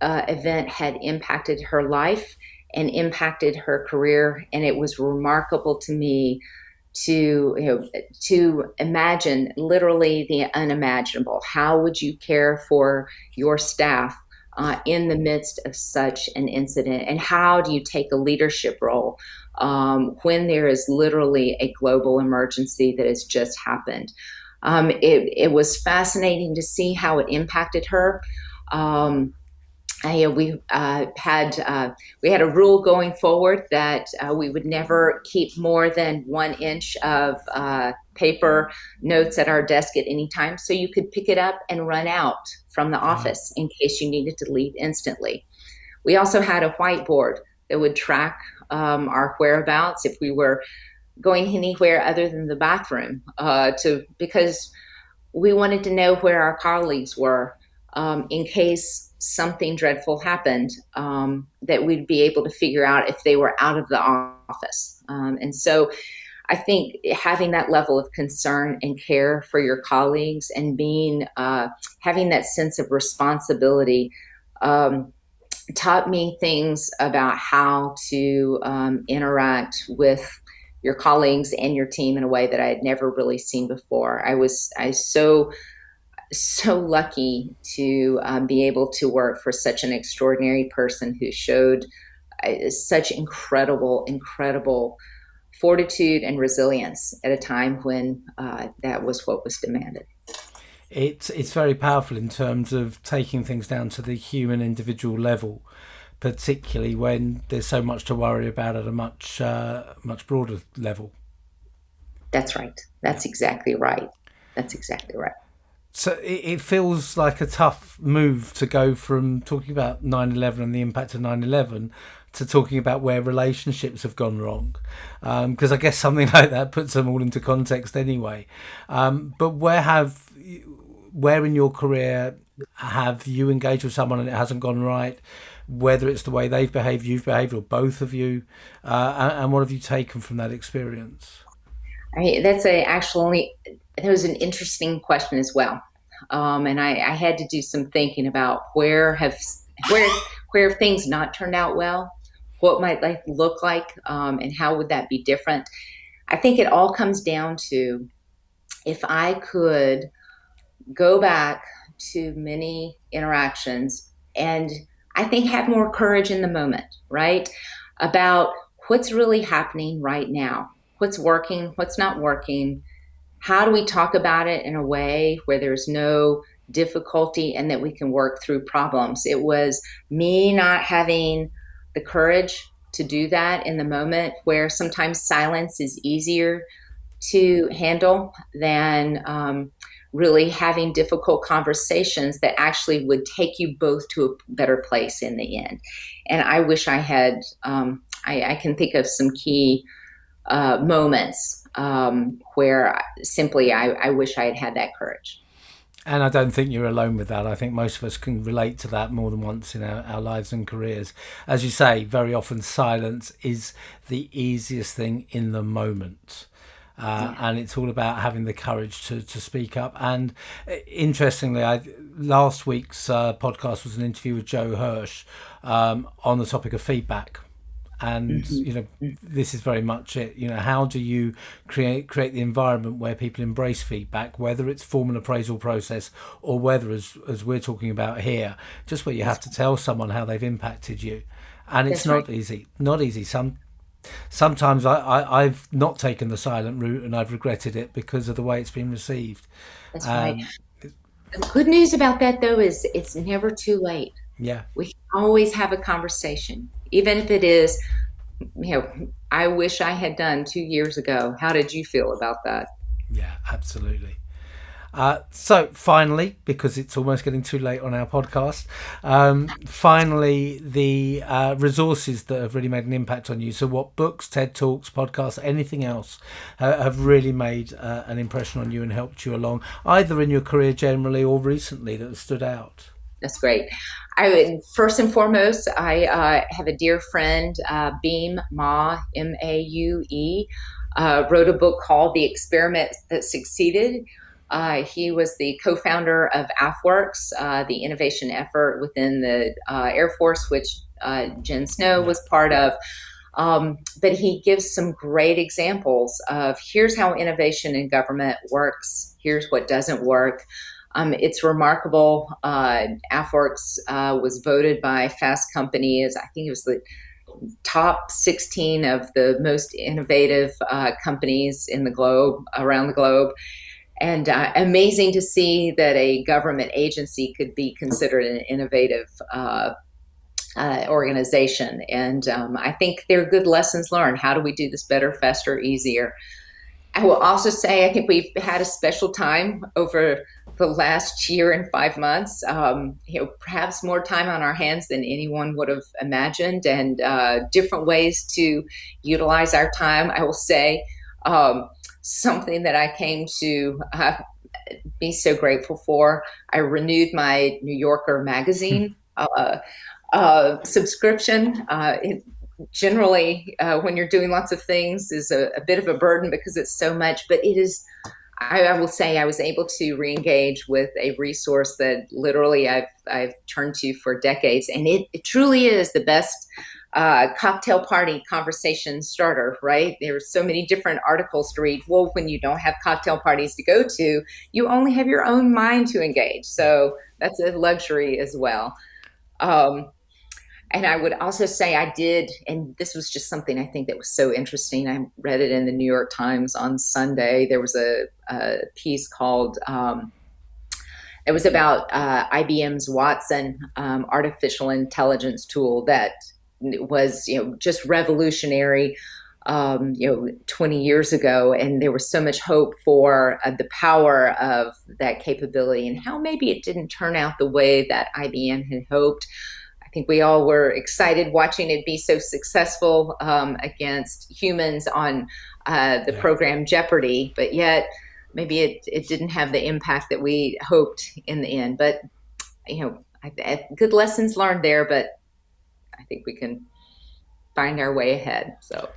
event had impacted her life and impacted her career, and it was remarkable to me to imagine literally the unimaginable. How would you care for your staff in the midst of such an incident, and how do you take a leadership role when there is literally a global emergency that has just happened? It was fascinating to see how it impacted her. We had a rule going forward that we would never keep more than 1 inch of paper notes at our desk at any time, so you could pick it up and run out from the office in case you needed to leave instantly. We also had a whiteboard that would track our whereabouts if we were going anywhere other than the bathroom, because we wanted to know where our colleagues were in case something dreadful happened, that we'd be able to figure out if they were out of the office. And so I think having that level of concern and care for your colleagues and having that sense of responsibility taught me things about how to interact with your colleagues and your team in a way that I had never really seen before. I was so lucky to be able to work for such an extraordinary person who showed such incredible fortitude and resilience at a time when that was what was demanded. It's very powerful in terms of taking things down to the human individual level, particularly when there's so much to worry about at a much broader level. That's right. That's exactly right. That's exactly right. So it feels like a tough move to go from talking about 9/11 and the impact of 9/11 to talking about where relationships have gone wrong, because I guess something like that puts them all into context anyway. But where in your career have you engaged with someone and it hasn't gone right, whether it's the way they've behaved, you've behaved, or both of you, and what have you taken from that experience? That was an interesting question as well, and I had to do some thinking about where have things not turned out well, what might life look like, and how would that be different. I think it all comes down to, if I could go back to many interactions and I think have more courage in the moment, right? About what's really happening right now, what's working, what's not working. How do we talk about it in a way where there's no difficulty and that we can work through problems? It was me not having the courage to do that in the moment, where sometimes silence is easier to handle than really having difficult conversations that actually would take you both to a better place in the end. And I wish I had, I can think of some key moments where simply I wish I had had that courage. And I don't think you're alone with that. I think most of us can relate to that more than once in our lives and careers. As you say, very often silence is the easiest thing in the moment. Yeah. And it's all about having the courage to speak up. And interestingly, last week's podcast was an interview with Joe Hirsch on the topic of feedback. And this is very much it. How do you create the environment where people embrace feedback, whether it's formal appraisal process or whether, as we're talking about here, just where you have to tell someone how they've impacted you. And it's That's right. not easy. Sometimes I've not taken the silent route and I've regretted it because of the way it's been received. That's right. um The good news about that, though, is it's never too late. yeah. We can always have a conversation, even if it is, I wish I had done 2 years ago. How did you feel about that? Yeah, absolutely. So finally, because it's almost getting too late on our podcast, finally, the resources that have really made an impact on you. So what books, TED Talks, podcasts, anything else have really made an impression on you and helped you along, either in your career generally or recently, that have stood out? That's great. I would, first and foremost, I have a dear friend, Beam Ma, Maue, wrote a book called The Experiment That Succeeded. He was the co-founder of AFWorks, the innovation effort within the Air Force, which Jen Snow Yeah. was part of. But he gives some great examples of here's how innovation in government works, here's what doesn't work. It's remarkable. AFWorks was voted by Fast Company as, I think it was the top 16 of the most innovative companies in the globe, around the globe. And amazing to see that a government agency could be considered an innovative organization. And I think they're good lessons learned. How do we do this better, faster, easier? I will also say I think we've had a special time over the last year and 5 months. Perhaps more time on our hands than anyone would have imagined, and different ways to utilize our time. I will say something that I came to be so grateful for. I renewed my New Yorker magazine subscription. Generally, when you're doing lots of things, is a bit of a burden because it's so much, but it is, I will say I was able to re-engage with a resource that literally I've turned to for decades, and it truly is the best cocktail party conversation starter, right? There's so many different articles to read. Well, when you don't have cocktail parties to go to, you only have your own mind to engage. So that's a luxury as well. And I would also say I did, and this was just something I think that was so interesting. I read it in the New York Times on Sunday. There was a piece called, it was about IBM's Watson artificial intelligence tool that was, just revolutionary, 20 years ago. And there was so much hope for the power of that capability and how maybe it didn't turn out the way that IBM had hoped. I think we all were excited watching it be so successful against humans on the program Jeopardy, but yet maybe it didn't have the impact that we hoped in the end. But, good lessons learned there, but I think we can find our way ahead. So.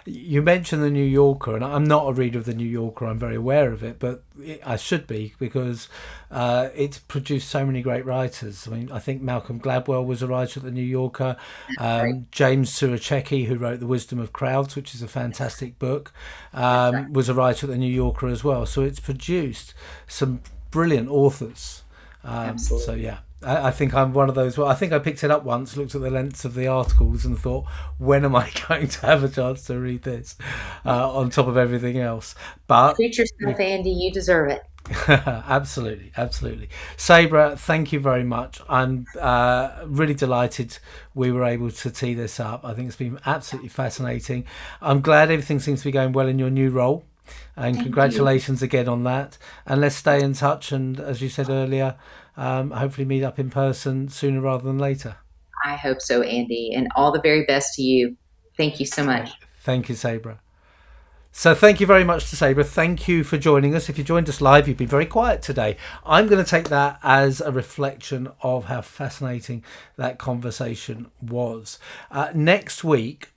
You mentioned the New Yorker, and I'm not a reader of the New Yorker. I'm very aware of it, but I should be, because it's produced so many great writers. I mean, I think Malcolm Gladwell was a writer at the New Yorker. Right. James Surowiecki, who wrote The Wisdom of Crowds, which is a fantastic book, Right. was a writer at the New Yorker as well. So it's produced some brilliant authors. Absolutely. So yeah, I think I'm one of those. Well, I think I picked it up once, looked at the lengths of the articles, and thought, when am I going to have a chance to read this on top of everything else? But Treat yourself, Andy. You deserve it. absolutely, absolutely. Sabra, thank you very much. I'm really delighted we were able to tee this up. I think it's been absolutely fascinating. I'm glad everything seems to be going well in your new role. And Thank congratulations again on that. And let's stay in touch. And as you said earlier, hopefully meet up in person sooner rather than later. I hope so, Andy. And all the very best to you. Thank you so much. Thank you, Sabra. So thank you very much to Sabra. Thank you for joining us. If you joined us live, you've been very quiet today. I'm going to take that as a reflection of how fascinating that conversation was. Next week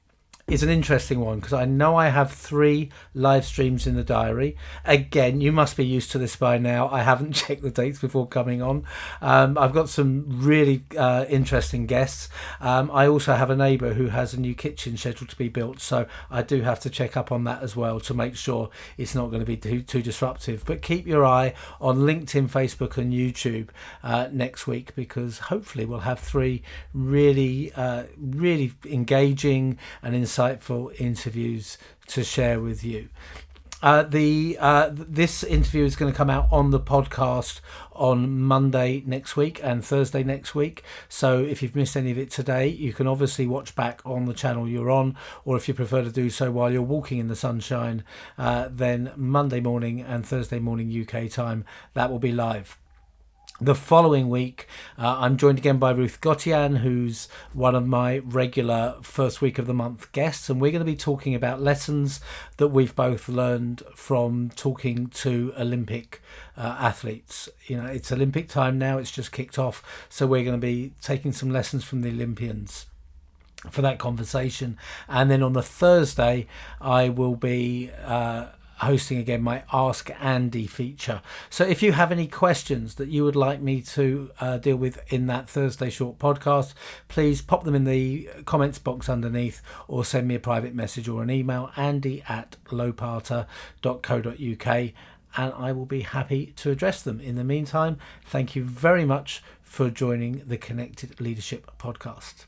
is an interesting one because I know I have 3 live streams in the diary. Again, you must be used to this by now. I haven't checked the dates before coming on. I've got some really interesting guests. I also have a neighbour who has a new kitchen scheduled to be built, so I do have to check up on that as well to make sure it's not going to be too disruptive. But keep your eye on LinkedIn, Facebook and YouTube next week, because hopefully we'll have 3 really engaging and insightful interviews to share with you. This interview is going to come out on the podcast on Monday next week and Thursday next week. So if you've missed any of it today, you can obviously watch back on the channel you're on, or if you prefer to do so while you're walking in the sunshine, then Monday morning and Thursday morning UK time, that will be live. The following week, I'm joined again by Ruth Gautian, who's one of my regular first week of the month guests, and we're going to be talking about lessons that we've both learned from talking to Olympic athletes. You know, it's Olympic time now, it's just kicked off, so we're going to be taking some lessons from the Olympians for that conversation. And then on the Thursday, I will be hosting again my Ask Andy feature. So if you have any questions that you would like me to deal with in that Thursday short podcast, please pop them in the comments box underneath, or send me a private message or an email, andy@loparter.co.uk, and I will be happy to address them. In the meantime, thank you very much for joining the Connected Leadership podcast.